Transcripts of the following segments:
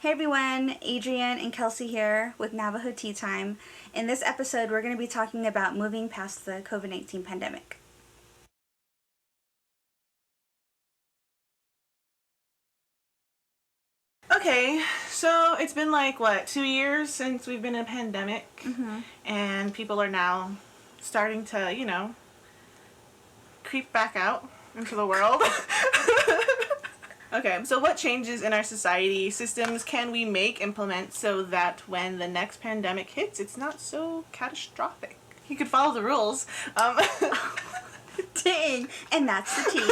Hey everyone, Adrienne and Kelsey here with Navajo Tea Time. In this episode, we're going to be talking about moving past the COVID-19 pandemic. Okay, so it's been 2 years since we've been in a pandemic, and people are now starting to, creep back out into the world. Okay, so what changes in our society systems can we implement so that when the next pandemic hits, it's not so catastrophic? You could follow the rules. Dang, and that's the tea.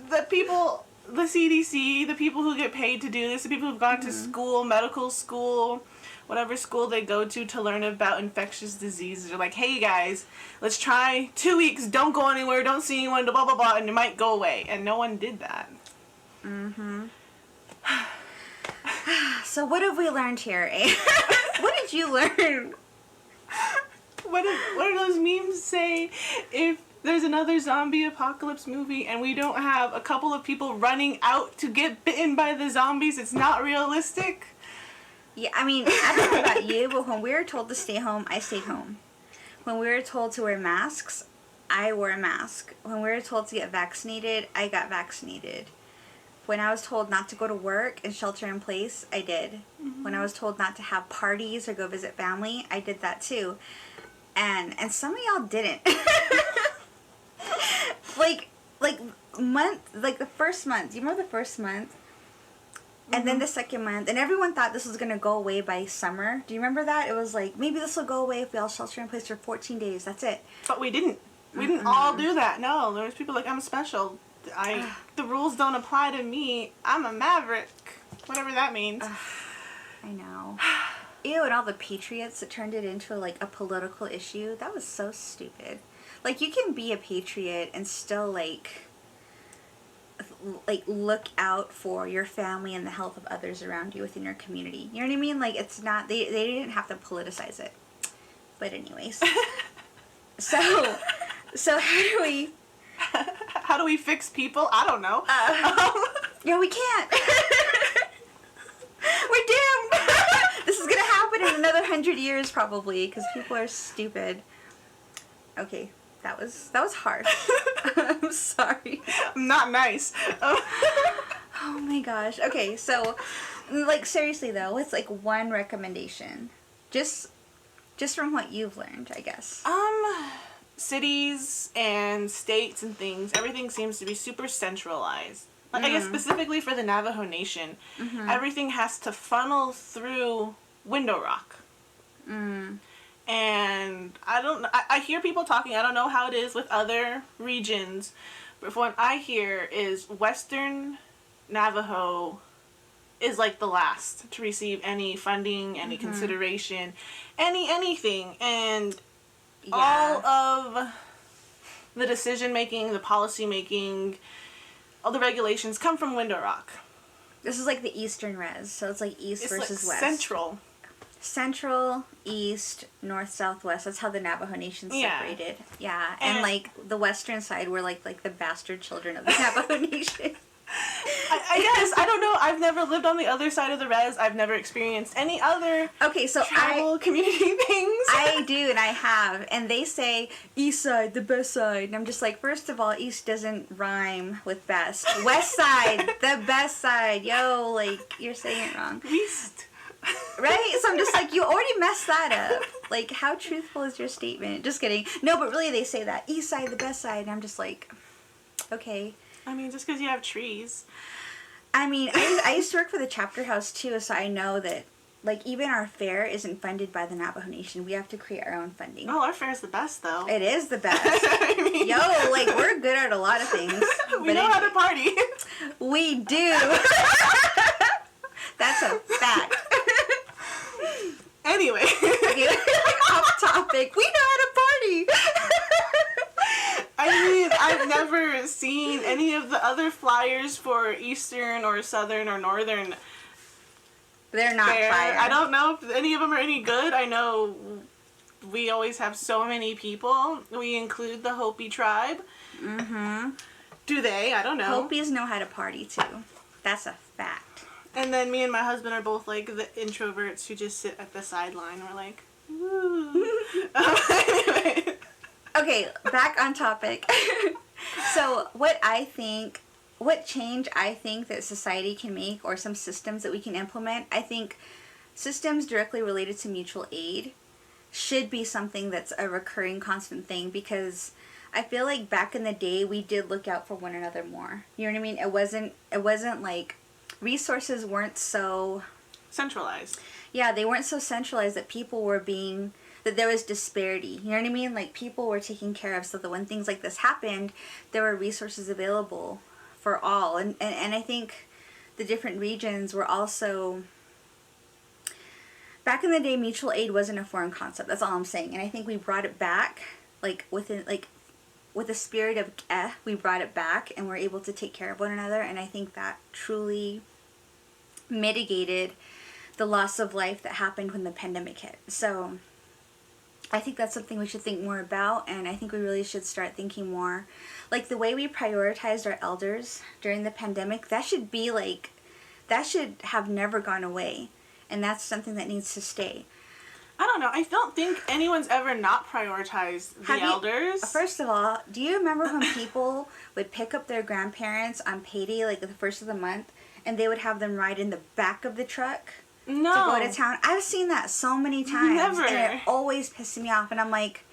The people, the CDC, the people who get paid to do this, the people who've gone to school, medical school, whatever school they go to learn about infectious diseases are like, hey guys, let's try 2 weeks, don't go anywhere, don't see anyone, blah blah blah, and it might go away. And no one did that. So what have we learned here, eh? What did you learn? What do those memes say? If there's another zombie apocalypse movie and we don't have a couple of people running out to get bitten by the zombies, it's not realistic? Yeah, I mean, I don't know about you, but when we were told to stay home, I stayed home. When we were told to wear masks, I wore a mask. When we were told to get vaccinated, I got vaccinated. When I was told not to go to work and shelter in place, I did. When I was told not to have parties or go visit family, I did that too. And some of y'all didn't. the first month. Do you remember the first month? And then the second month, and everyone thought this was going to go away by summer. Do you remember that? It was like, maybe this will go away if we all shelter in place for 14 days. That's it. But we didn't. We didn't all do that. No, there was people like, I'm special. The rules don't apply to me. I'm a maverick. Whatever that means. I know. Ew, and all the patriots that turned it into a political issue. That was so stupid. You can be a patriot and still look out for your family and the health of others around you within your community. You know what I mean? It's not, they didn't have to politicize it. But anyways. So how do we fix people? I don't know. Yeah, we can't. We're doomed. This is going to happen in another 100 years probably because people are stupid. Okay. That was harsh. I'm sorry. Not nice. Oh my gosh. Okay, so seriously though, what's one recommendation? Just from what you've learned, I guess. Cities and states and things, everything seems to be super centralized. I guess specifically for the Navajo Nation, everything has to funnel through Window Rock. And I hear people talking, I don't know how it is with other regions, but what I hear is Western Navajo is the last to receive any funding, any consideration, anything. And all of the decision making, the policy making, all the regulations come from Window Rock. This is the Eastern res, so it's East versus West. Central, East, North, South, West. That's how the Navajo Nation's separated. Yeah. And the Western side, we're like the bastard children of the Navajo Nation. I guess. I don't know. I've never lived on the other side of the res. I've never experienced any other travel community things. I do, and I have. And they say, East side, the best side. And I'm just first of all, East doesn't rhyme with best. West side, the best side. Yo, you're saying it wrong. East. Right? So I'm just you already messed that up. How truthful is your statement? Just kidding. No, but really they say that. East side, the best side. And I'm just okay. I mean, just because you have trees. I mean, I used to work for the chapter house too, so I know that, even our fair isn't funded by the Navajo Nation. We have to create our own funding. Oh, our fair is the best, though. It is the best. I mean, yo, we're good at a lot of things. We know how to party. We do. That's a fact. Anyway. Okay, off topic. We know how to party. I mean, I've never seen any of the other flyers for Eastern or Southern or Northern. They're not fire. I don't know if any of them are any good. I know we always have so many people. We include the Hopi tribe. Do they? I don't know. Hopis know how to party too. That's a fact. And then me and my husband are both like the introverts who just sit at the sideline. We're like, woo. Anyway. Okay, back on topic. So what change I think that society can make, or some systems that we can implement, I think systems directly related to mutual aid should be something that's a recurring constant thing, because I feel like back in the day we did look out for one another more. You know what I mean? It wasn't like resources weren't so centralized. Yeah, they weren't so centralized that that there was disparity. You know what I mean? Like, people were taken care of so that when things like this happened, there were resources available for all. And I think the different regions were also... Back in the day, mutual aid wasn't a foreign concept. That's all I'm saying. And I think we brought it back, with the spirit of we brought it back, and we're able to take care of one another. And I think that truly mitigated the loss of life that happened when the pandemic hit. So I think that's something we should think more about, and I think we really should start thinking more. Like, the way we prioritized our elders during the pandemic, that should have never gone away. And that's something that needs to stay. I don't know. I don't think anyone's ever not prioritized the elders. First of all, do you remember when people would pick up their grandparents on payday, like the first of the month, and they would have them ride in the back of the truck to go to town? I've seen that so many times. Never. And it always pisses me off. And I'm like,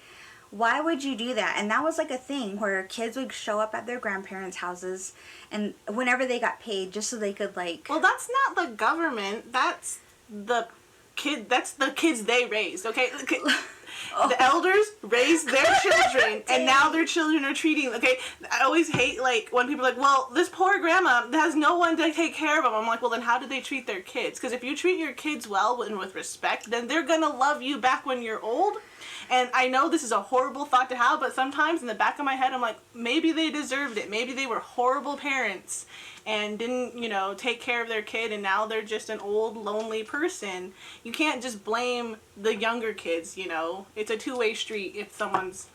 why would you do that? And that was like a thing where kids would show up at their grandparents' houses, and whenever they got paid, just so they could like... Well, that's not the government. That's the kids they raised, okay? The elders raised their children, and now their children are treating, okay? I always hate, like, when people are like, well, this poor grandma has no one to take care of them. I'm like, well, then how do they treat their kids? Because if you treat your kids well and with respect, then they're gonna love you back when you're old. And I know this is a horrible thought to have, but sometimes in the back of my head, I'm like, maybe they deserved it. Maybe they were horrible parents and didn't, take care of their kid, and now they're just an old, lonely person. You can't just blame the younger kids, It's a two-way street if someone's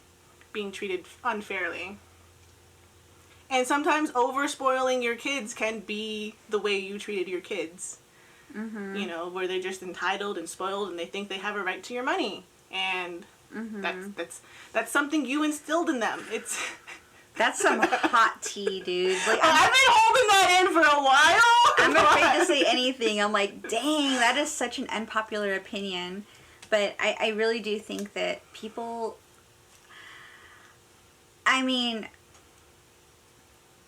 being treated unfairly. And sometimes over-spoiling your kids can be the way you treated your kids. Mm-hmm. Where they're just entitled and spoiled, and they think they have a right to your money. And that's something you instilled in them. That's some hot tea, dude. Like, I've been holding that in for a while. I'm afraid to say anything. I'm like, dang, that is such an unpopular opinion. But I really do think that people... I mean,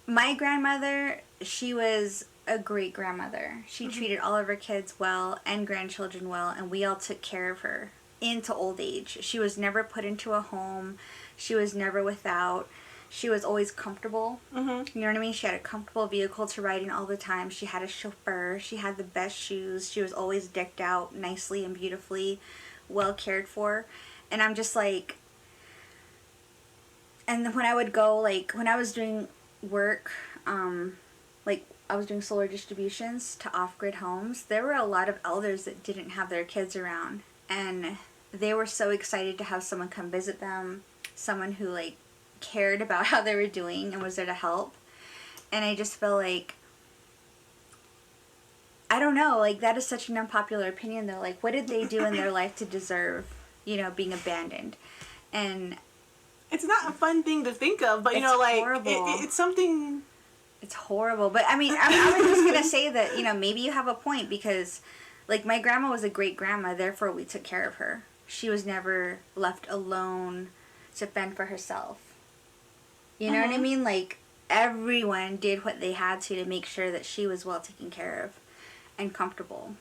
my grandmother, she was a great grandmother. She treated all of her kids well and grandchildren well, and we all took care of her into old age. She was never put into a home. She was never without. She was always comfortable. Mm-hmm. You know what I mean? She had a comfortable vehicle to ride in all the time. She had a chauffeur. She had the best shoes. She was always decked out nicely and beautifully, well cared for. And I'm just like... And when I would go, like, when I was doing work, like, I was doing solar distributions to off-grid homes, there were a lot of elders that didn't have their kids around. And they were so excited to have someone come visit them, someone who, like, cared about how they were doing and was there to help. And I just feel like, I don't know, like, that is such an unpopular opinion though. Like, what did they do in their life to deserve, being abandoned? And it's not a fun thing to think of, but it's something. It's horrible. But I mean, I was just gonna say that, maybe you have a point, because like, my grandma was a great grandma, therefore we took care of her. She was never left alone to fend for herself. You know what I mean? Like, everyone did what they had to make sure that she was well taken care of and comfortable.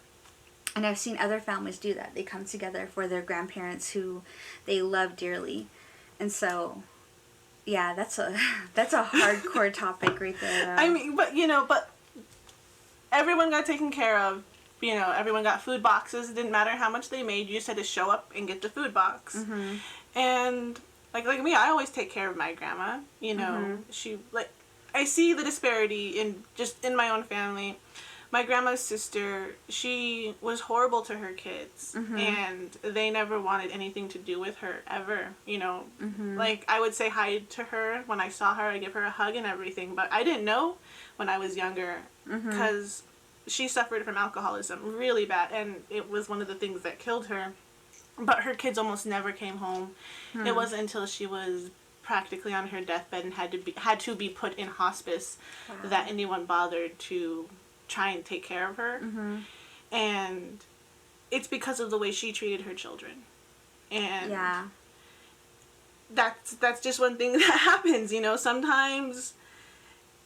And I've seen other families do that. They come together for their grandparents who they love dearly. And so, yeah, that's a hardcore topic right there, though. I mean, but everyone got taken care of. Everyone got food boxes. It didn't matter how much they made. You just had to show up and get the food box. Mm-hmm. And like me, I always take care of my grandma. She, like, I see the disparity in my own family. my grandma's sister, she was horrible to her kids, and they never wanted anything to do with her ever, you know. Like, I would say hi to her when I saw her, I'd give her a hug and everything, but I didn't know when I was younger, because she suffered from alcoholism really bad, and it was one of the things that killed her, but her kids almost never came home. It wasn't until she was practically on her deathbed and had to be put in hospice that anyone bothered to try and take care of her. And it's because of the way she treated her children. And that's just one thing that happens, you know. Sometimes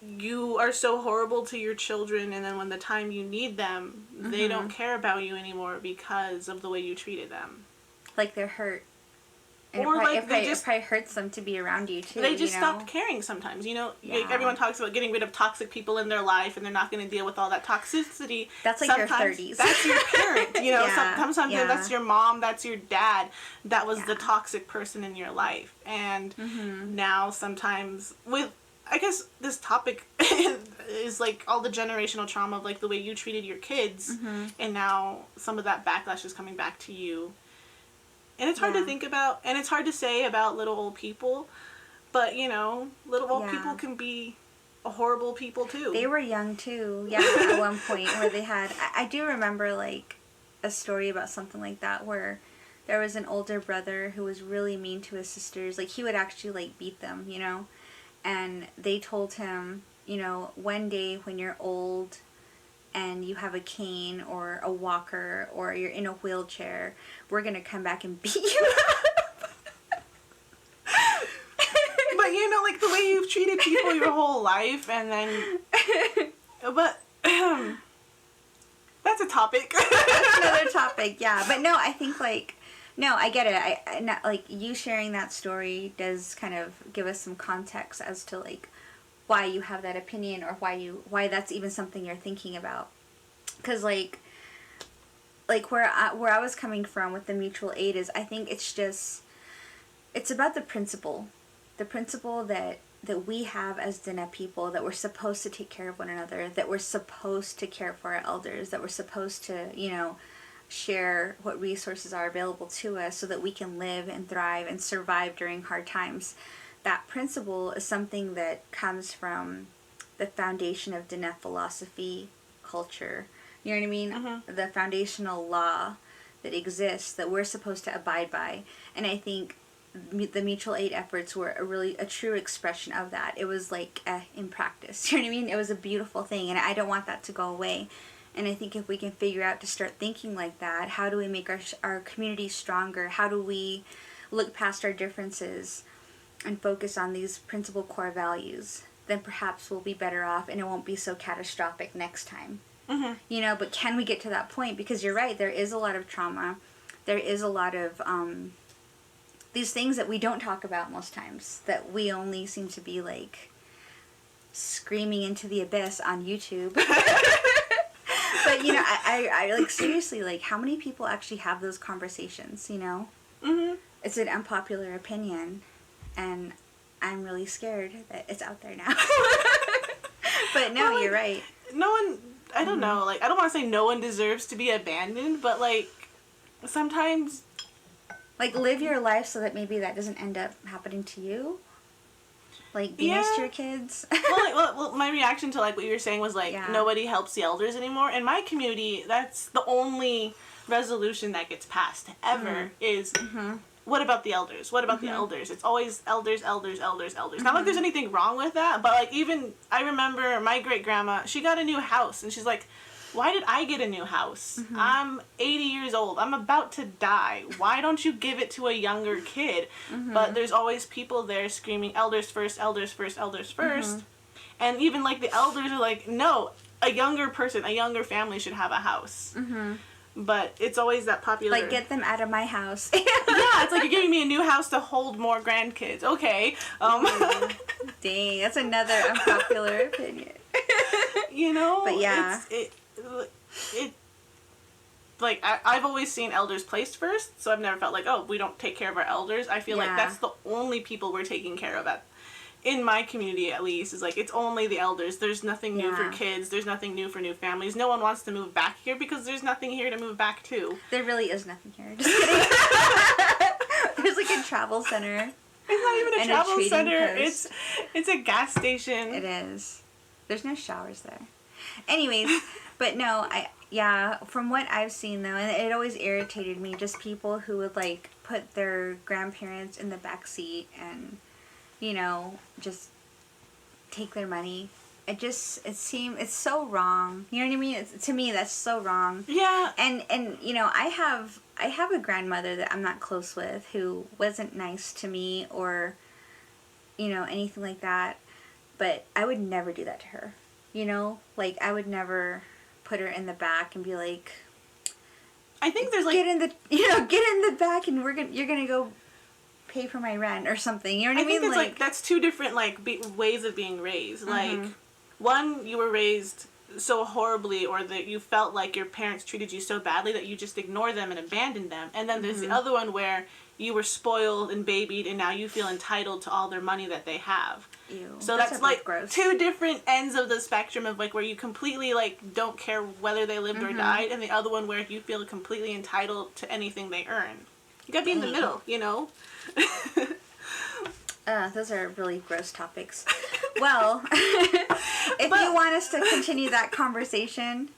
you are so horrible to your children, and then when the time you need them, they don't care about you anymore because of the way you treated them. Like they're hurt. And Or it probably hurts them to be around you too. They just stopped caring sometimes, you know. Like, everyone talks about getting rid of toxic people in their life, and they're not going to deal with all that toxicity. That's like your 30s. That's your parent, you know. Sometimes that's your mom, that's your dad. That was the toxic person in your life. And now sometimes with, I guess this topic is like all the generational trauma of like the way you treated your kids, and now some of that backlash is coming back to you. And it's hard to think about, and it's hard to say about little old people, but, you know, little old people can be horrible people, too. They were young, too, at one point, where they had, I do remember, like, a story about something like that, where there was an older brother who was really mean to his sisters. Like, he would actually, like, beat them, you know, and they told him, you know, one day when you're old and you have a cane or a walker or you're in a wheelchair, we're going to come back and beat you up. But, you know, like, the way you've treated people your whole life, and then... But, that's a topic. That's another topic, yeah. But no, I think, like... No, I get it. I not, like, you sharing that story does kind of give us some context as to, like, why you have that opinion, or why that's even something you're thinking about. Because like where I was coming from with the mutual aid is, I think it's about the principle that we have as Dene people, that we're supposed to take care of one another, that we're supposed to care for our elders, that we're supposed to, you know, share what resources are available to us so that we can live and thrive and survive during hard times. That principle is something that comes from the foundation of Dene philosophy, culture. You know what I mean? The foundational law that exists that we're supposed to abide by. And I think the mutual aid efforts were a true expression of that. It was like in practice. You know what I mean? It was a beautiful thing, and I don't want that to go away. And I think if we can figure out to start thinking like that, how do we make our community stronger? How do we look past our differences and focus on these principal core values, then perhaps we'll be better off, and it won't be so catastrophic next time. You know, but can we get to that point? Because you're right, there is a lot of trauma. There is a lot of these things that we don't talk about most times, that we only seem to be like screaming into the abyss on YouTube. But, you know, I like, seriously, like, how many people actually have those conversations, you know? It's an unpopular opinion, and I'm really scared that it's out there now. But no, you're right. No one, I don't know, like, I don't want to say no one deserves to be abandoned, but, like, sometimes... Like, live your life so that maybe that doesn't end up happening to you. Like, be nice to your kids. well, my reaction to, like, what you were saying was, like, nobody helps the elders anymore. In my community, that's the only resolution that gets passed ever is... What about the elders? What about the elders? It's always elders, elders, elders, elders. Not like there's anything wrong with that, but, like, even, I remember my great-grandma, she got a new house, and she's like, why did I get a new house? I'm 80 years old. I'm about to die. Why don't you give it to a younger kid? But there's always people there screaming, elders first, elders first, elders first. And even, like, the elders are like, no, a younger person, a younger family should have a house. But it's always that popular... Like, get them out of my house. Yeah, it's like you're giving me a new house to hold more grandkids. Okay. Dang, that's another unpopular opinion. You know? But yeah. Like, I've always seen elders placed first, so I've never felt like, oh, we don't take care of our elders. I feel like that's the only people we're taking care of in my community at least, is like, it's only the elders. There's nothing new for kids. There's nothing new for new families. No one wants to move back here because there's nothing here to move back to. There really is nothing here. Just kidding. There's like a travel center. It's not even a travel center. Post. It's a gas station. It is. There's no showers there. Anyways, but no, from what I've seen though, and it always irritated me, just people who would like put their grandparents in the back seat and, you know, just take their money. It's so wrong. You know what I mean? To me, that's so wrong. Yeah. And you know, I have a grandmother that I'm not close with who wasn't nice to me or, you know, anything like that. But I would never do that to her. You know? Like, I would never put her in the back and be like, I think there's like... get in the back and you're gonna go pay for my rent or something. You know what I mean? I think like that's two different, like, ways of being raised. Like, one, you were raised so horribly, or that you felt like your parents treated you so badly that you just ignored them and abandoned them. And then there's the other one where you were spoiled and babied and now you feel entitled to all their money that they have. Ew, so that's like gross. Two different ends of the spectrum of like where you completely like don't care whether they lived or died, and the other one where you feel completely entitled to anything they earn. You gotta be in the middle, you know? Those are really gross topics. Well, if you want us to continue that conversation,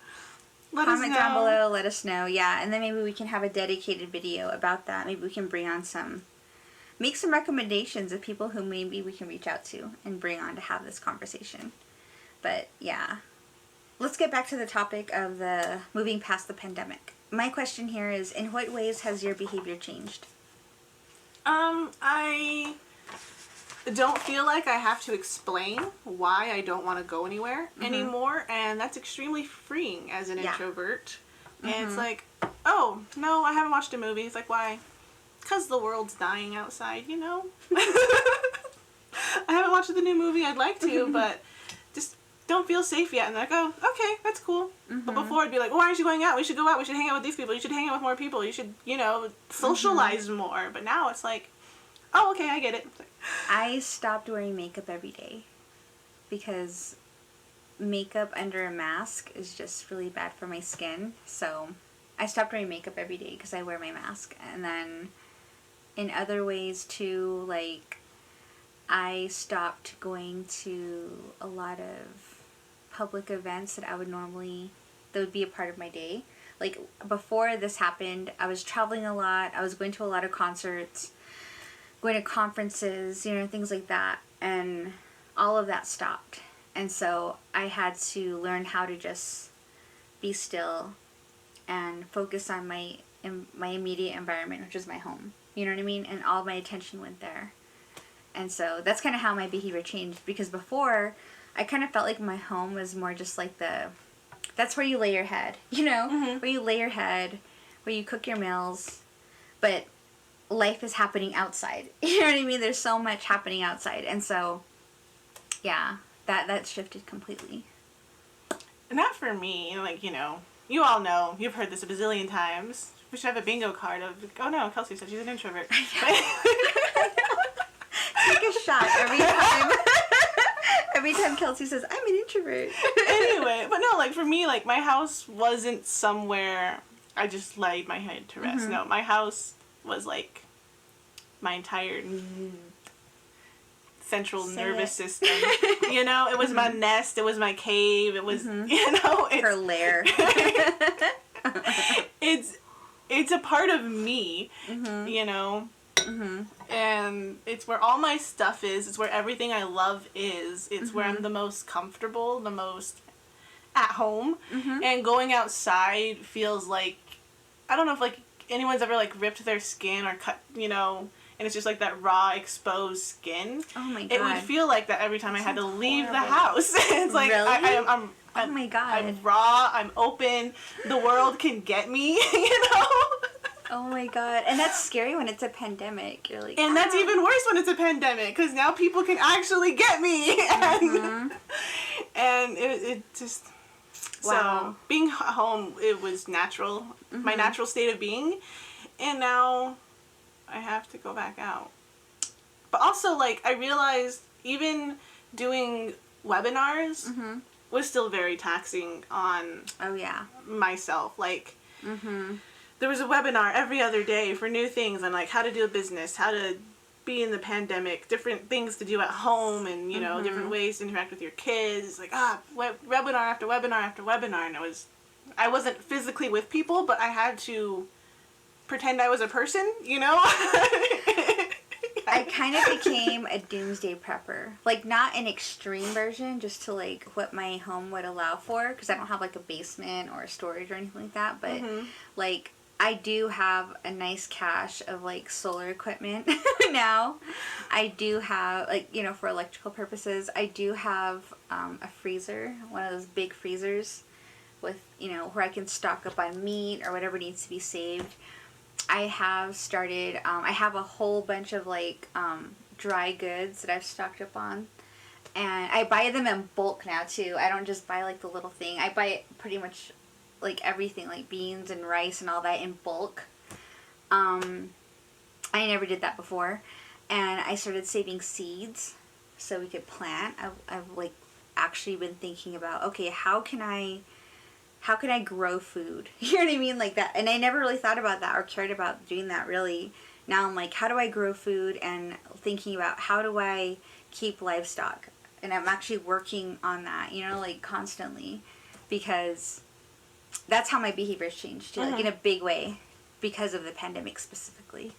comment down below, let us know. Yeah, and then maybe we can have a dedicated video about that. Maybe we can bring on make some recommendations of people who maybe we can reach out to and bring on to have this conversation. But yeah, let's get back to the topic of the moving past the pandemic. My question here is, in what ways has your behavior changed? I don't feel like I have to explain why I don't want to go anywhere anymore, and that's extremely freeing as an introvert. And it's like, oh, no, I haven't watched a movie. It's like, why? Because the world's dying outside, you know? I haven't watched the new movie. I'd like to, but just don't feel safe yet. And they're like, oh, okay, that's cool. But before I'd be like, well, why aren't you going out? We should go out. We should hang out with these people. You should hang out with more people. You should, you know, socialize more. But now it's like, oh, okay, I get it. I stopped wearing makeup every day because makeup under a mask is just really bad for my skin. So I stopped wearing makeup every day because I wear my mask. And then in other ways too, like, I stopped going to a lot of public events that would be a part of my day. Like, before this happened, I was traveling a lot. I was going to a lot of concerts, going to conferences, you know, things like that. And all of that stopped. And so I had to learn how to just be still and focus on my immediate environment, which is my home. You know what I mean? And all my attention went there. And so that's kind of how my behavior changed. Because before, I kind of felt like my home was more just like that's where you lay your head, you know? Where you lay your head, where you cook your meals. But life is happening outside. You know what I mean? There's so much happening outside. And so, yeah, that shifted completely. Not for me. Like, you know, you all know. You've heard this a bazillion times. We should have a bingo card of, oh no, Kelsey said she's an introvert. Take a shot every time. Every time Kelsey says, I'm an introvert. Anyway, but no, like, for me, like, my house wasn't somewhere I just laid my head to rest. No, my house was, like, my entire central nervous system. You know, it was my nest, it was my cave, it was, you know. Her lair. It's a part of me, you know. And it's where all my stuff is. It's where everything I love is. It's where I'm the most comfortable, the most at home. And going outside feels like, I don't know if like anyone's ever like ripped their skin or cut, you know, and it's just like that raw exposed skin. Oh my god. It would feel like that every time I had to leave the house. It's like really? I'm oh my god. I'm raw, I'm open, the world can get me, you know? Oh my god. And that's scary when it's a pandemic. You're like, and that's even worse when it's a pandemic, because now people can actually get me. And it just... So, being home, it was natural, my natural state of being, and now I have to go back out. But also, like, I realized even doing webinars was still very taxing on myself. Like, there was a webinar every other day for new things on, like, how to do a business, how to be in the pandemic, different things to do at home, and, you know, different ways to interact with your kids. Like, webinar after webinar after webinar, and I wasn't physically with people, but I had to pretend I was a person, you know? I kind of became a doomsday prepper. Like, not an extreme version, just to, like, what my home would allow for, because I don't have, like, a basement or a storage or anything like that, but, like, I do have a nice cache of, like, solar equipment now. I do have, like, you know, for electrical purposes, I do have a freezer, one of those big freezers with, you know, where I can stock up on meat or whatever needs to be saved. I have started, I have a whole bunch of, like, dry goods that I've stocked up on. And I buy them in bulk now, too. I don't just buy, like, the little thing. I buy pretty much, like, everything, like beans and rice and all that in bulk. I never did that before. And I started saving seeds so we could plant. I've like, actually been thinking about, okay, how can I grow food? You know what I mean? Like that. And I never really thought about that or cared about doing that, really. Now I'm like, how do I grow food? And thinking about, how do I keep livestock? And I'm actually working on that, you know, like, constantly. Because that's how my behavior's changed, too, like, in a big way. Because of the pandemic, specifically.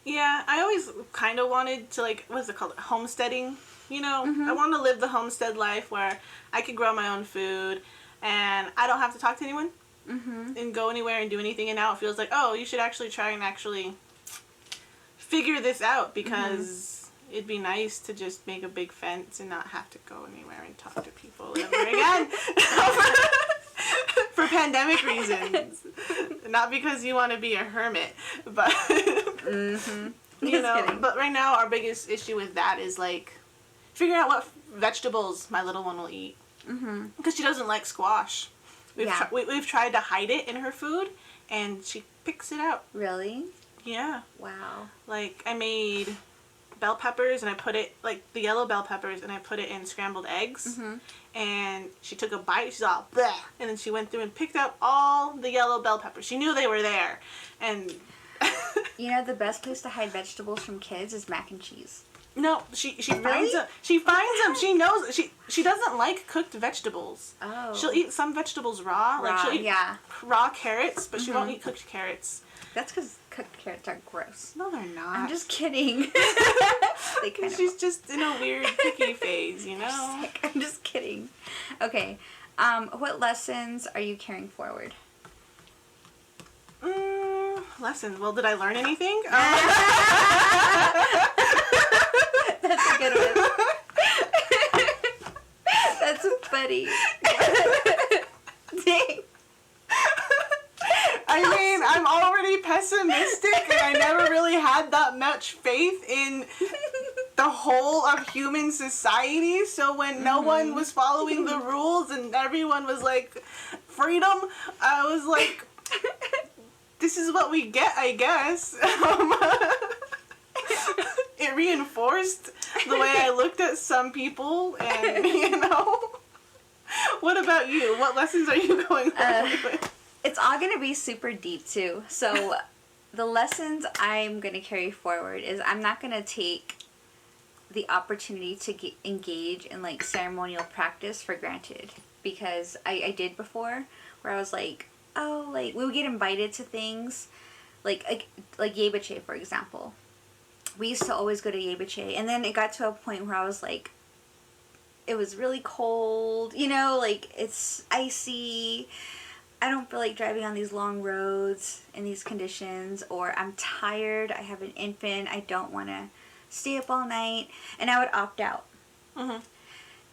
Yeah, I always kind of wanted to, like, what's it called? Homesteading. You know, I want to live the homestead life where I could grow my own food. And I don't have to talk to anyone and go anywhere and do anything. And now it feels like, oh, you should actually try and actually figure this out, because it'd be nice to just make a big fence and not have to go anywhere and talk to people ever again. For pandemic reasons. Not because you want to be a hermit, but, you know, kidding. But right now our biggest issue with that is, like, figuring out what vegetables my little one will eat. Because she doesn't like squash. We've tried to hide it in her food, and she picks it out. Really? Yeah. Wow. Like, I made bell peppers, and I put it, like, the yellow bell peppers, and I put it in scrambled eggs. And she took a bite, she's all, bleh, and then she went through and picked out all the yellow bell peppers. She knew they were there. And you know, the best place to hide vegetables from kids is mac and cheese. No, she finds them. She finds them. She knows she doesn't like cooked vegetables. Oh. She'll eat some vegetables raw. Like, she'll eat raw carrots, but she won't eat cooked carrots. That's because cooked carrots are gross. No, they're not. I'm just kidding. She's just in a weird picky phase, you know? I'm just kidding. Okay. What lessons are you carrying forward? Lessons. Well, did I learn anything? That's a good one. That's funny. Dang. I mean, I'm already pessimistic, and I never really had that much faith in the whole of human society. So when no one was following the rules and everyone was like, freedom, I was like, this is what we get, I guess. It reinforced the way I looked at some people, and, you know. What about you? What lessons are you going forward with? It's all going to be super deep, too. So the lessons I'm going to carry forward is I'm not going to take the opportunity to engage in, like, ceremonial practice for granted. Because I did before, where I was like, oh, like, we would get invited to things, like Yebache, for example. We used to always go to Yebache, and then it got to a point where I was like, it was really cold, you know, like, it's icy, I don't feel like driving on these long roads in these conditions, or I'm tired, I have an infant, I don't want to stay up all night, and I would opt out.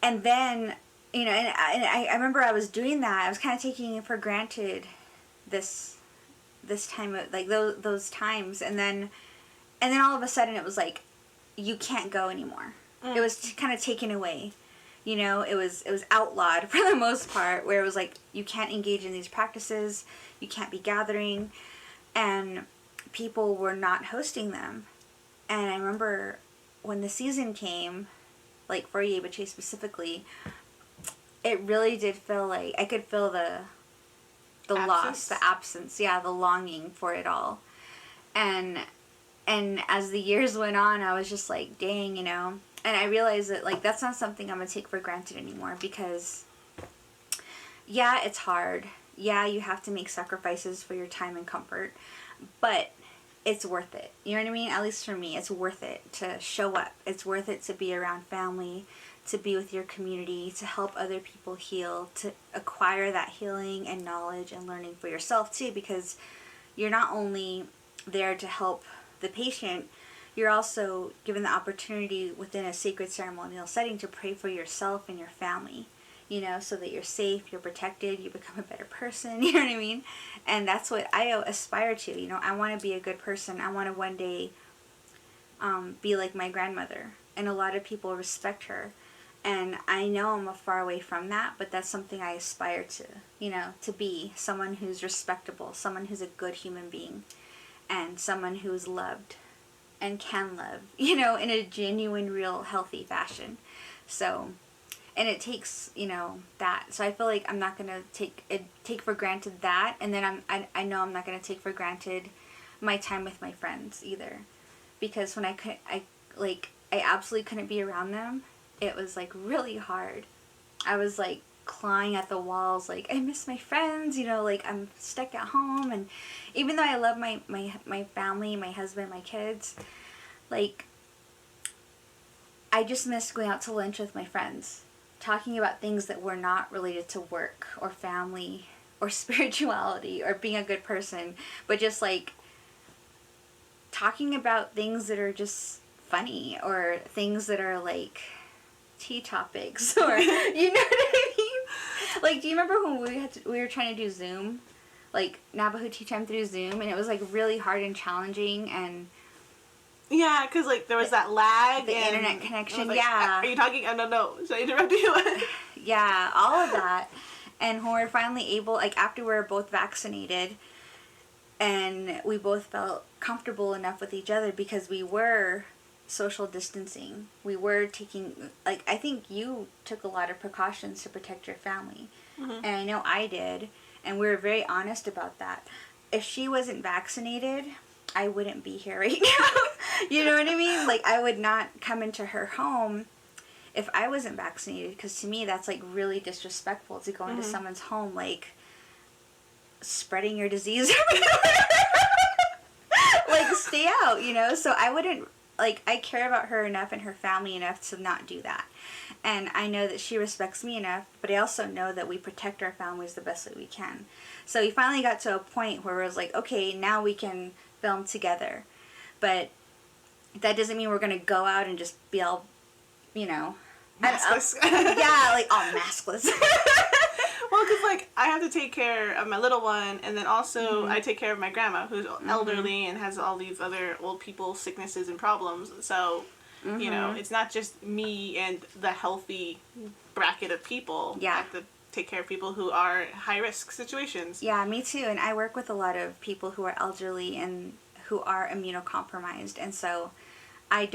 And then, you know, and I remember I was doing that, I was kind of taking it for granted this time, of, like, those times, and then all of a sudden it was like, you can't go anymore. It was kind of taken away. You know, it was outlawed for the most part, where it was like, you can't engage in these practices, you can't be gathering, and people were not hosting them. And I remember when the season came, like for Yebache specifically, it really did feel like I could feel the loss, the absence, yeah, the longing for it all. And as the years went on, I was just like, dang, you know. And I realized that, like, that's not something I'm going to take for granted anymore because, yeah, it's hard. Yeah, you have to make sacrifices for your time and comfort. But it's worth it. You know what I mean? At least for me, it's worth it to show up. It's worth it to be around family, to be with your community, to help other people heal, to acquire that healing and knowledge and learning for yourself, too, because you're not only there to help the patient, you're also given the opportunity within a sacred ceremonial setting to pray for yourself and your family, you know, so that you're safe, you're protected, you become a better person, you know what I mean? And that's what I aspire to, you know. I want to be a good person. I want to one day be like my grandmother, and a lot of people respect her. And I know I'm far away from that, but that's something I aspire to, you know, to be someone who's respectable, someone who's a good human being, and someone who's loved and can love, you know, in a genuine, real, healthy fashion. So, and it takes, you know, that. So I feel like I'm not going to take for granted that. And then I know I'm not going to take for granted my time with my friends either. Because when I absolutely couldn't be around them, it was like really hard. I was like clawing at the walls, like, I miss my friends, you know, like I'm stuck at home. And even though I love my family, my husband, my kids, like, I just miss going out to lunch with my friends, talking about things that were not related to work or family or spirituality or being a good person, but just like talking about things that are just funny or things that are like tea topics, or you know what I mean? Like, do you remember when we were trying to do Zoom, like Navajo Tea Time through Zoom, and it was like really hard and challenging, and yeah, because like there was that lag, the and internet connection. Like, yeah, are you talking? I don't know. Should I interrupt you? Yeah, all of that. And when we were finally able, like after we were both vaccinated, and we both felt comfortable enough with each other because we were social distancing. We were taking, like, I think you took a lot of precautions to protect your family. Mm-hmm. And I know I did. And we were very honest about that. If she wasn't vaccinated, I wouldn't be here right now. You know what I mean? Like, I would not come into her home if I wasn't vaccinated. Because to me, that's, like, really disrespectful to go into mm-hmm. someone's home, like, spreading your disease. Like, stay out, you know? So I wouldn't, like, I care about her enough and her family enough to not do that. And I know that she respects me enough, but I also know that we protect our families the best way we can. So we finally got to a point where it was like, okay, now we can film together. But that doesn't mean we're going to go out and just be all, you know. Maskless. Yeah, like all maskless. Well, because, like, I have to take care of my little one, and then also mm-hmm. I take care of my grandma, who's mm-hmm. elderly and has all these other old people sicknesses and problems. So, mm-hmm. you know, it's not just me and the healthy bracket of people. Yeah. I have to take care of people who are high-risk situations. Yeah, me too. And I work with a lot of people who are elderly and who are immunocompromised. And so I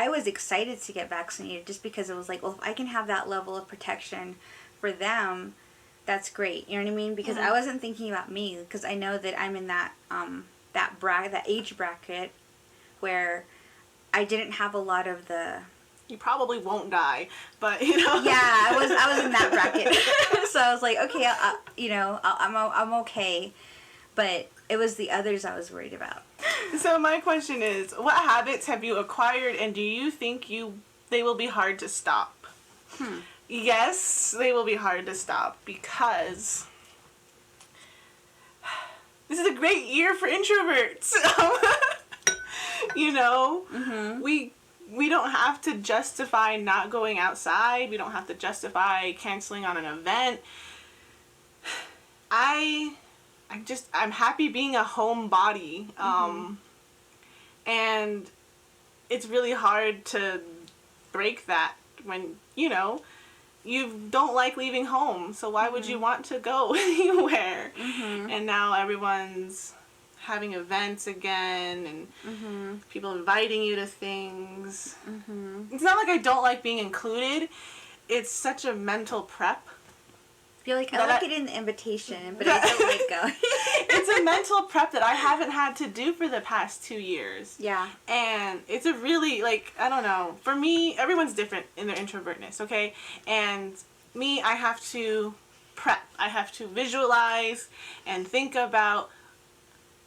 was excited to get vaccinated just because it was like, well, if I can have that level of protection for them, that's great. You know what I mean? Because mm-hmm. I wasn't thinking about me, because I know that I'm in that that age bracket where I didn't have a lot of the. You probably won't die, but you know. Yeah, I was in that bracket, so I was like, okay, I'm okay, but it was the others I was worried about. So my question is, what habits have you acquired, and do you think they will be hard to stop? Yes, they will be hard to stop, because this is a great year for introverts. You know, mm-hmm. we don't have to justify not going outside. We don't have to justify canceling on an event. I'm happy being a homebody. Mm-hmm. And it's really hard to break that when, you know, you don't like leaving home. So why mm-hmm. would you want to go anywhere? Mm-hmm. And now everyone's having events again and people inviting you to things. It's not like I don't like being included. It's such a mental prep. You're like, I like it in the invitation, but I don't like going. It's a mental prep that I haven't had to do for the past 2 years. Yeah. And it's a really, like, I don't know. For me, everyone's different in their introvertness, okay? And me, I have to prep. I have to visualize and think about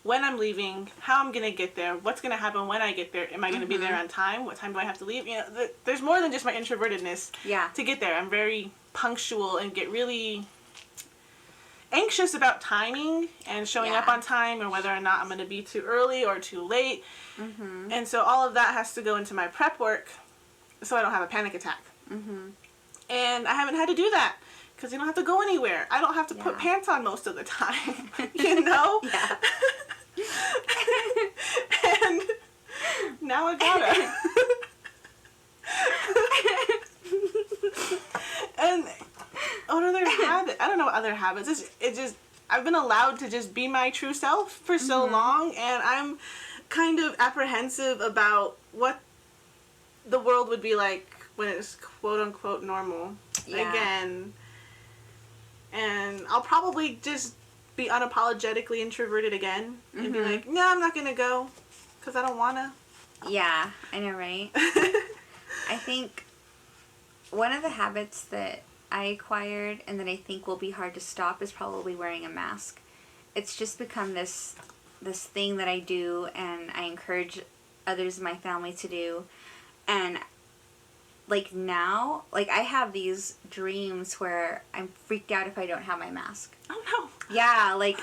when I'm leaving, how I'm going to get there, what's going to happen when I get there. Am I going to be there on time? What time do I have to leave? You know, there's more than just my introvertedness to get there. I'm very punctual and get really anxious about timing and showing up on time, or whether or not I'm going to be too early or too late. And so all of that has to go into my prep work so I don't have a panic attack. And I haven't had to do that because you don't have to go anywhere. I don't have to put pants on most of the time, you know? And now I gotta. And what other habit? I don't know what other habits. It just I've been allowed to just be my true self for so long, and I'm kind of apprehensive about what the world would be like when it's quote unquote normal again. And I'll probably just be unapologetically introverted again and be like, no, I'm not gonna go because I don't wanna. Yeah, I know, right? I think one of the habits that I acquired and that I think will be hard to stop is probably wearing a mask. It's just become this thing that I do, and I encourage others in my family to do. And like now, like I have these dreams where I'm freaked out if I don't have my mask. Oh no. Yeah, like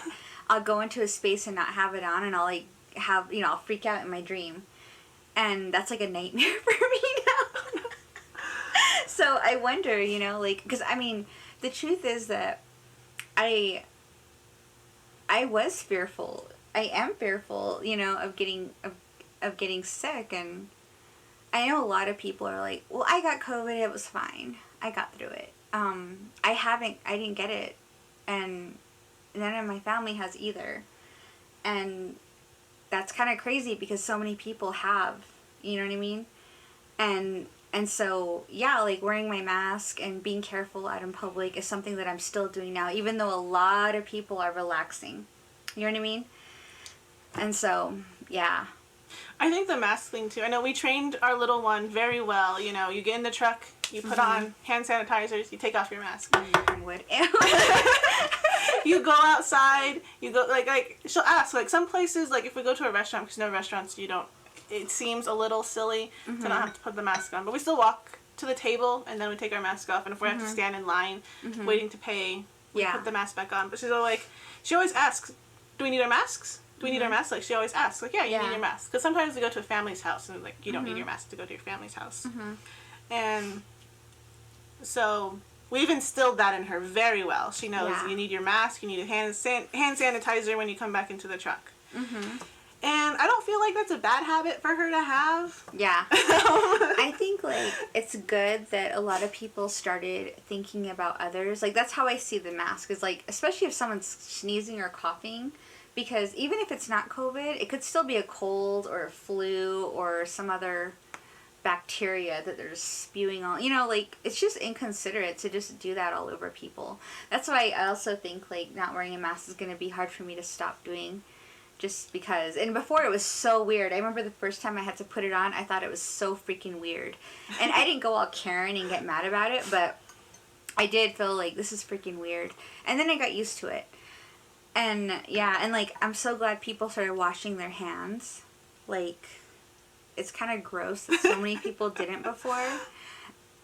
I'll go into a space and not have it on, and I'll like have, I'll freak out in my dream. And that's like a nightmare for me now. So I wonder, like, because I mean, the truth is that I was fearful. I am fearful, of getting sick, and I know a lot of people are like, well, I got COVID, it was fine. I got through it. I didn't get it, and none of my family has either. And that's kind of crazy because so many people have, you know what I mean? And so, yeah, like wearing my mask and being careful out in public is something that I'm still doing now, even though a lot of people are relaxing. You know what I mean? And so, yeah. I think the mask thing too. I know we trained our little one very well. You get in the truck, you put on hand sanitizers, you take off your mask. You go outside, you go, like, she'll ask, like, some places, like, if we go to a restaurant, because no restaurants, it seems a little silly to not have to put the mask on, but we still walk to the table, and then we take our mask off, and if we have to stand in line, waiting to pay, we put the mask back on. But she's all like, she always asks, do we need our masks? Do we need our masks? Like, she always asks, like, yeah, you need your mask. Because sometimes we go to a family's house, and, like, you don't need your mask to go to your family's house. And so we've instilled that in her very well. She knows you need your mask, you need a hand sanitizer when you come back into the truck. And I don't feel like that's a bad habit for her to have. Yeah. I think, like, it's good that a lot of people started thinking about others. Like, that's how I see the mask. Is like, especially if someone's sneezing or coughing. Because even if it's not COVID, it could still be a cold or a flu or some other bacteria that they're just spewing all. Like, it's just inconsiderate to just do that all over people. That's why I also think, like, not wearing a mask is going to be hard for me to stop doing. Just because. And before it was so weird. I remember the first time I had to put it on, I thought it was so freaking weird. And I didn't go all Karen and get mad about it, but I did feel like this is freaking weird. And then I got used to it. And yeah, and like, I'm so glad people started washing their hands. Like, it's kind of gross that so many people didn't before.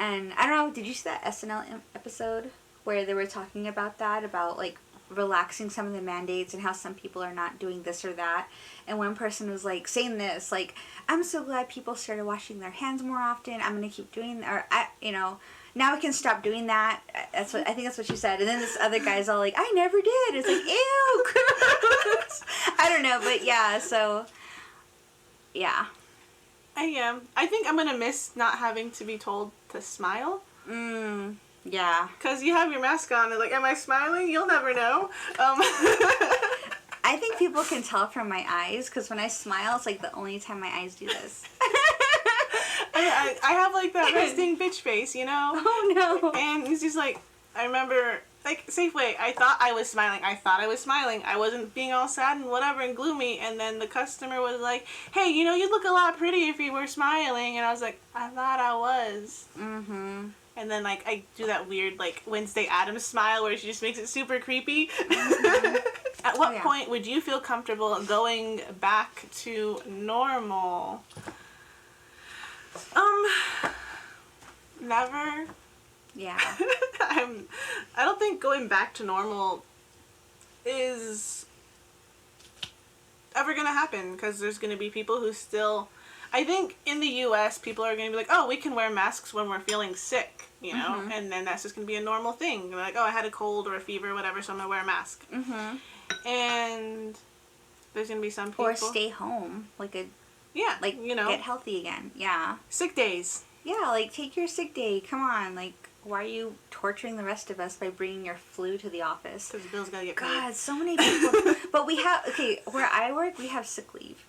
And I don't know, did you see that SNL episode where they were talking about that? About like relaxing some of the mandates and how some people are not doing this or that. And one person was like saying this, like, I'm so glad people started washing their hands more often. I'm going to keep doing that. Or, now we can stop doing that. I think that's what she said. And then this other guy's all like, I never did. It's like, ew, gross. I don't know, but yeah, so, yeah. I am. I think I'm going to miss not having to be told to smile. Yeah. Because you have your mask on and like, am I smiling? You'll never know. I I think people can tell from my eyes, because when I smile, it's like the only time my eyes do this. I have like that resting bitch face, you know? Oh no. And it's just like, I remember, like, Safeway, I thought I was smiling. I wasn't being all sad and whatever and gloomy. And then the customer was like, hey, you know, you'd look a lot prettier if you were smiling. And I was like, I thought I was. Mm-hmm. And then, like, I do that weird, like, Wednesday Addams smile where she just makes it super creepy. Mm-hmm. At what point would you feel comfortable going back to normal? Never. Yeah. I don't think going back to normal is ever gonna happen, because there's gonna be people who still, I think in the US people are gonna be like, oh, we can wear masks when we're feeling sick, you know, Mm-hmm. and then that's just gonna be a normal thing. They're like, oh, I had a cold or a fever or whatever, so I'm gonna wear a mask. Mm-hmm. And there's gonna be some people, Or stay home, like you know, get healthy again. Yeah. sick days. Yeah, like take your sick day. Come on, like why are you torturing the rest of us by bringing your flu to the office? Because the bills gotta get paid. God, so many people. But we have, okay, where I work, we have sick leave.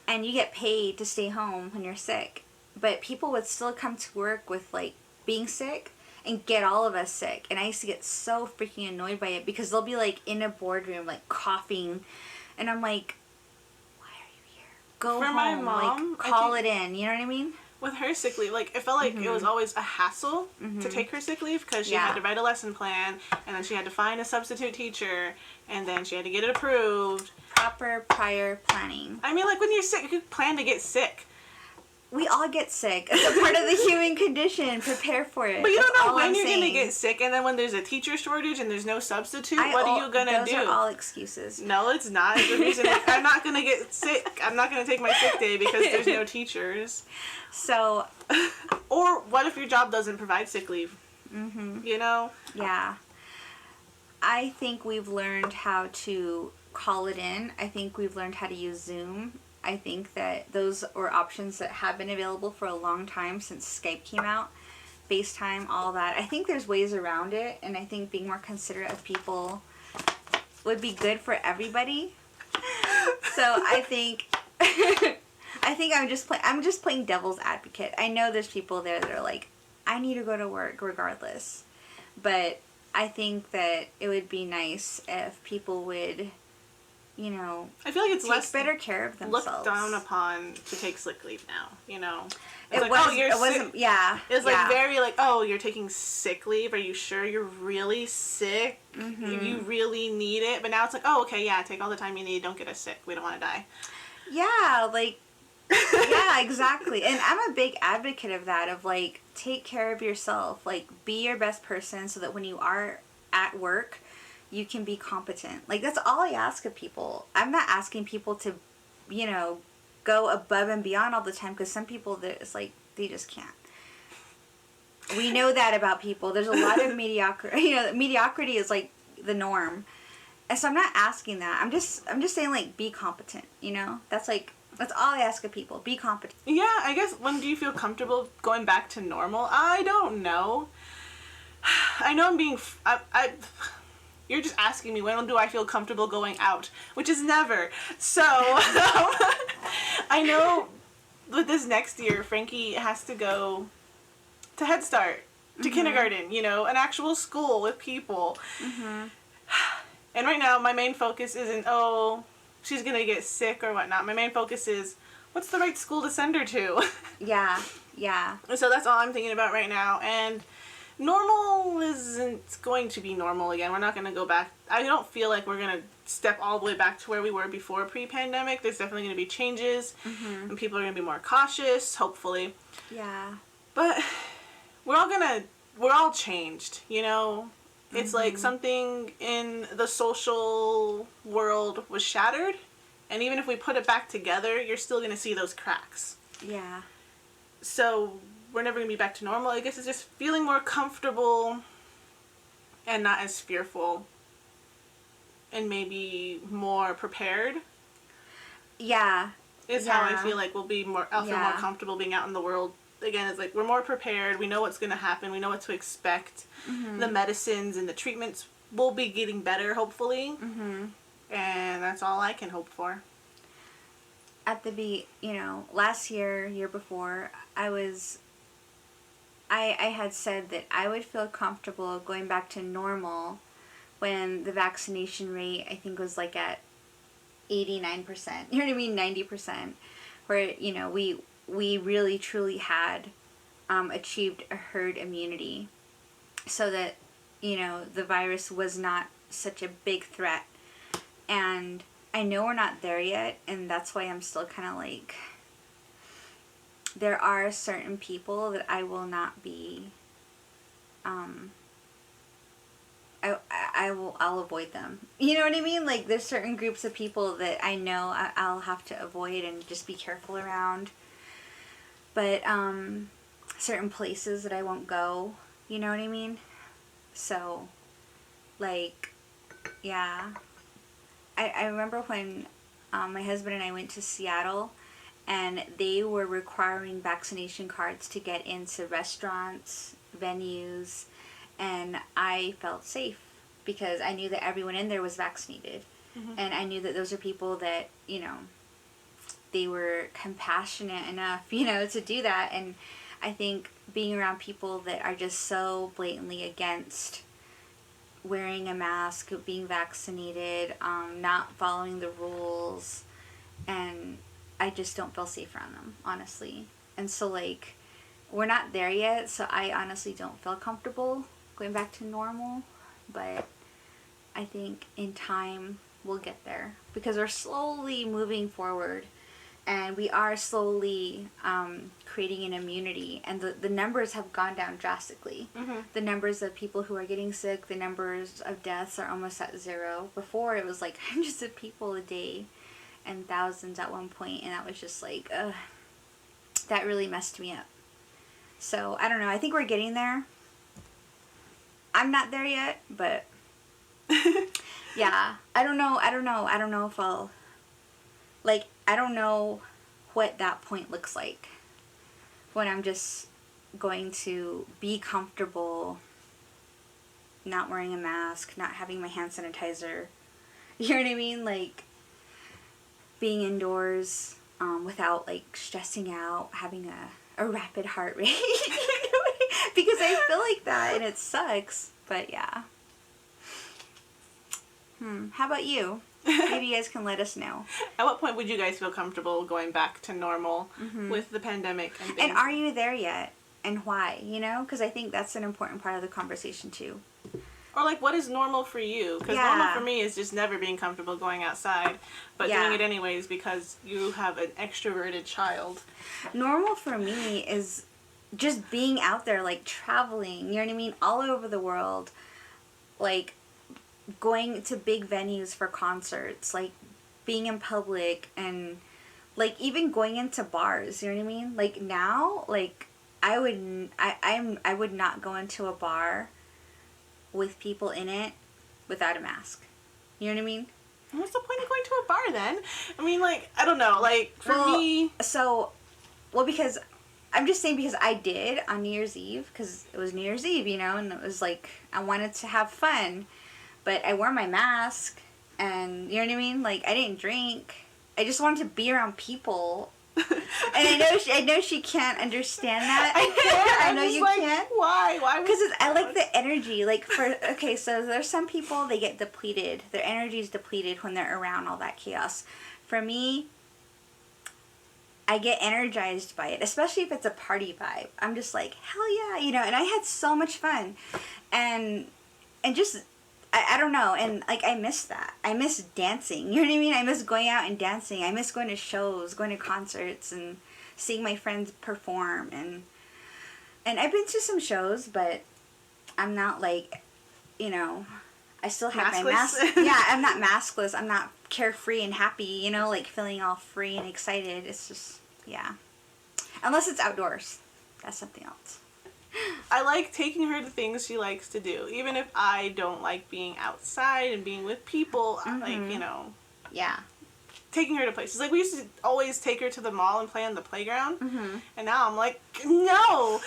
And you get paid to stay home when you're sick. But people would still come to work with, like, being sick and get all of us sick. And I used to get so freaking annoyed by it, because they'll be, like, in a boardroom, like, coughing. And I'm like, why are you here? Go For home. my mom, like, call it in. You know what I mean? With her sick leave, like, it felt like it was always a hassle to take her sick leave, because she had to write a lesson plan, and then she had to find a substitute teacher, and then she had to get it approved. Proper prior planning. I mean, like, when you're sick, you plan to get sick. We all get sick. It's a part of the human condition. Prepare for it. But you That's don't know all when I'm you're going to saying. get sick, and then when there's a teacher shortage and there's no substitute, what are you going to do? Those are all excuses. No, it's not. It's the reason I'm not going to get sick. I'm not going to take my sick day because there's no teachers. So. Or what if your job doesn't provide sick leave? Mm-hmm. You know? Yeah. I think we've learned how to call it in. I think we've learned how to use Zoom. I think that those are options that have been available for a long time since Skype came out. FaceTime, all that. I think there's ways around it, and I think being more considerate of people would be good for everybody. So I think I'm just playing devil's advocate. I know there's people there that are like, I need to go to work regardless. But I think that it would be nice if people would, you know, I feel like it's take less better care of themselves. looked down upon to take sick leave now, you know? It's like, was, oh, you're it sick. wasn't, yeah. It's yeah. like very like, oh, you're taking sick leave? Are you sure you're really sick? Mm-hmm. You really need it? But now it's like, oh, okay, yeah, take all the time you need. Don't get us sick. We don't want to die. Yeah, like, yeah, exactly. And I'm a big advocate of that, of like, take care of yourself. Like, be your best person so that when you are at work, you can be competent. Like, that's all I ask of people. I'm not asking people to, you know, go above and beyond all the time, because some people, that it's like, they just can't. We know that about people. There's a lot of mediocrity. You know, mediocrity is like the norm. And so I'm not asking that. I'm just saying, like, be competent, you know? That's all I ask of people. Be competent. Yeah, I guess, when do you feel comfortable going back to normal? I don't know. I know I'm being... You're just asking me, when do I feel comfortable going out? Which is never. So, I know with this next year, Frankie has to go to Head Start, to kindergarten, you know, an actual school with people. Mm-hmm. And right now, my main focus isn't, oh, she's going to get sick or whatnot. My main focus is, what's the right school to send her to? Yeah, yeah. And so that's all I'm thinking about right now. And normal isn't going to be normal again. We're not going to go back. I don't feel like we're going to step all the way back to where we were before pre-pandemic. There's definitely going to be changes. Mm-hmm. And people are going to be more cautious, hopefully. Yeah. But we're all changed, you know? It's like something in the social world was shattered, and even if we put it back together, you're still going to see those cracks. Yeah. So we're never going to be back to normal. I guess it's just feeling more comfortable and not as fearful and maybe more prepared. Yeah. Is how I feel like I'll feel more comfortable being out in the world. Again, it's like we're more prepared. We know what's going to happen. We know what to expect. Mm-hmm. The medicines and the treatments will be getting better, hopefully. Mm-hmm. And that's all I can hope for. At the last year before, I had said that I would feel comfortable going back to normal when the vaccination rate, I think, was like at 89%. You know what I mean? 90%. Where, we really truly had achieved a herd immunity so that, the virus was not such a big threat. And I know we're not there yet, and that's why I'm still kind of like, there are certain people that I will not be, I'll avoid them. You know what I mean? Like, there's certain groups of people that I know I'll have to avoid and just be careful around. But, certain places that I won't go, you know what I mean? So, like, yeah. I remember when my husband and I went to Seattle, and they were requiring vaccination cards to get into restaurants, venues, and I felt safe because I knew that everyone in there was vaccinated. Mm-hmm. And I knew that those are people that, they were compassionate enough, to do that. And I think being around people that are just so blatantly against wearing a mask, being vaccinated, not following the rules, and I just don't feel safe around them, honestly. And so, like, we're not there yet, so I honestly don't feel comfortable going back to normal, but I think in time we'll get there because we're slowly moving forward, and we are slowly creating an immunity, and the numbers have gone down drastically. Mm-hmm. The numbers of people who are getting sick, the numbers of deaths are almost at zero. Before, it was like hundreds of people a day and thousands at one point, and that was just like, that really messed me up. So, I don't know. I think we're getting there. I'm not there yet, but yeah. I don't know if I'll, like, I don't know what that point looks like when I'm just going to be comfortable not wearing a mask, not having my hand sanitizer. You know what I mean? Like, being indoors without, like, stressing out, having a rapid heart rate. Because I feel like that, and it sucks. But, yeah. How about you? Maybe you guys can let us know. At what point would you guys feel comfortable going back to normal with the pandemic and things? And are you there yet? And why? Because I think that's an important part of the conversation, too. Or, like, what is normal for you? Because normal for me is just never being comfortable going outside, but doing it anyways because you have an extroverted child. Normal for me is just being out there, like, traveling, you know what I mean? All over the world. Like, going to big venues for concerts, like, being in public, and, like, even going into bars, you know what I mean? Like, now, like, I would not go into a bar with people in it without a mask. You know what I mean? What's the point of going to a bar then? I mean, like, I don't know. Like, for me... because... I'm just saying because I did on New Year's Eve, because it was New Year's Eve, and it was like, I wanted to have fun, but I wore my mask, and, you know what I mean? Like, I didn't drink. I just wanted to be around people. And I know she can't understand that. I know you can't. Why? Because I like the energy. Like, so there's some people, they get depleted. Their energy is depleted when they're around all that chaos. For me, I get energized by it, especially if it's a party vibe. I'm just like, hell yeah, and I had so much fun. And just, I don't know, and, like, I miss that. I miss dancing, you know what I mean? I miss going out and dancing. I miss going to shows, going to concerts, and seeing my friends perform. And I've been to some shows, but I'm not, like, I still have my mask. Yeah, I'm not maskless. I'm not carefree and happy, like, feeling all free and excited. It's just, yeah. Unless it's outdoors. That's something else. I like taking her to things she likes to do. Even if I don't like being outside and being with people, I like, Yeah. taking her to places. Like, we used to always take her to the mall and play on the playground. Mm-hmm. And now I'm like, no.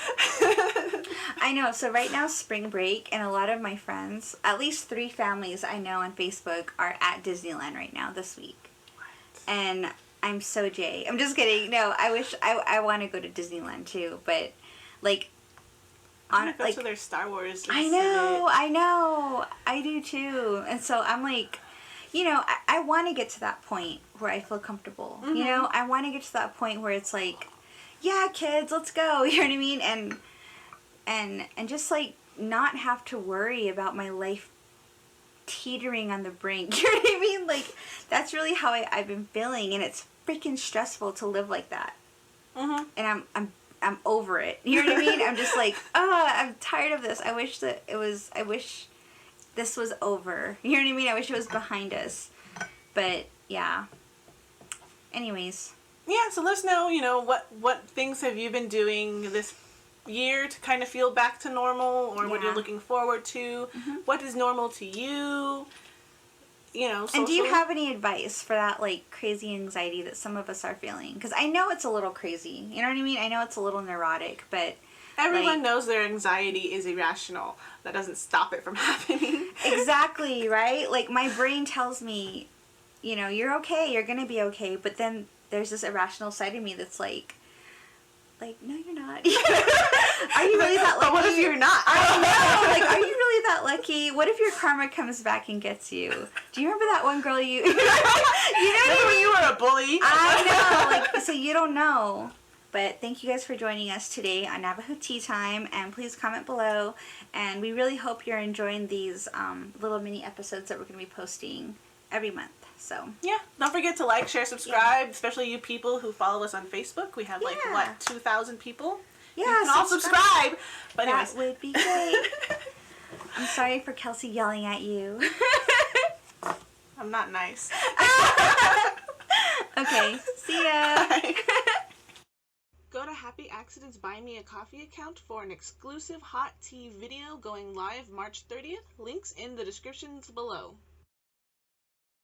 I know. So right now, spring break, and a lot of my friends, at least 3 families I know on Facebook, are at Disneyland right now this week. What? And I'm so Jay. I'm just kidding. No, I wish I want to go to Disneyland too, but like, I want to go to their Star Wars exhibit. I know. I do too. And so I'm like, you know, I want to get to that point where I feel comfortable. Mm-hmm. You know, I want to get to that point where it's like, yeah, kids, let's go. You know what I mean? And just like not have to worry about my life teetering on the brink. You know what I mean? Like, that's really how I've been feeling, and it's freaking stressful to live like that. Mm-hmm. And I'm over it. You know what I mean? I'm just like, I'm tired of this. I wish this was over. You know what I mean? I wish it was behind us. But yeah. Anyways. Yeah, so let us know, you know, what things have you been doing this year to kind of feel back to normal, or what you're looking forward to. Mm-hmm. What is normal to you? You know, socially. And do you have any advice for that, like, crazy anxiety that some of us are feeling? Because I know it's a little crazy. You know what I mean? I know it's a little neurotic, but... Everyone knows their anxiety is irrational. That doesn't stop it from happening. Exactly, right? Like, my brain tells me, you know, you're okay, you're going to be okay. But then there's this irrational side of me that's like, no, you're not. Are you really that lucky? But what if you're not? I know. Like, are you really that lucky? What if your karma comes back and gets you? Do you remember that one girl you... you know Remember when you were a bully? I know. Like, so you don't know. But thank you guys for joining us today on Navajo Tea Time, and please comment below. And we really hope you're enjoying these little mini episodes that we're going to be posting every month. So yeah, don't forget to like, share, subscribe, especially you people who follow us on Facebook. We have 2,000 people. Yeah, you can all subscribe. But anyways, that would be great. I'm sorry for Kelsey yelling at you. I'm not nice. Okay, see ya. Bye. Go to Happy Accidents Buy Me a Coffee account for an exclusive hot tea video going live March 30th. Links in the descriptions below.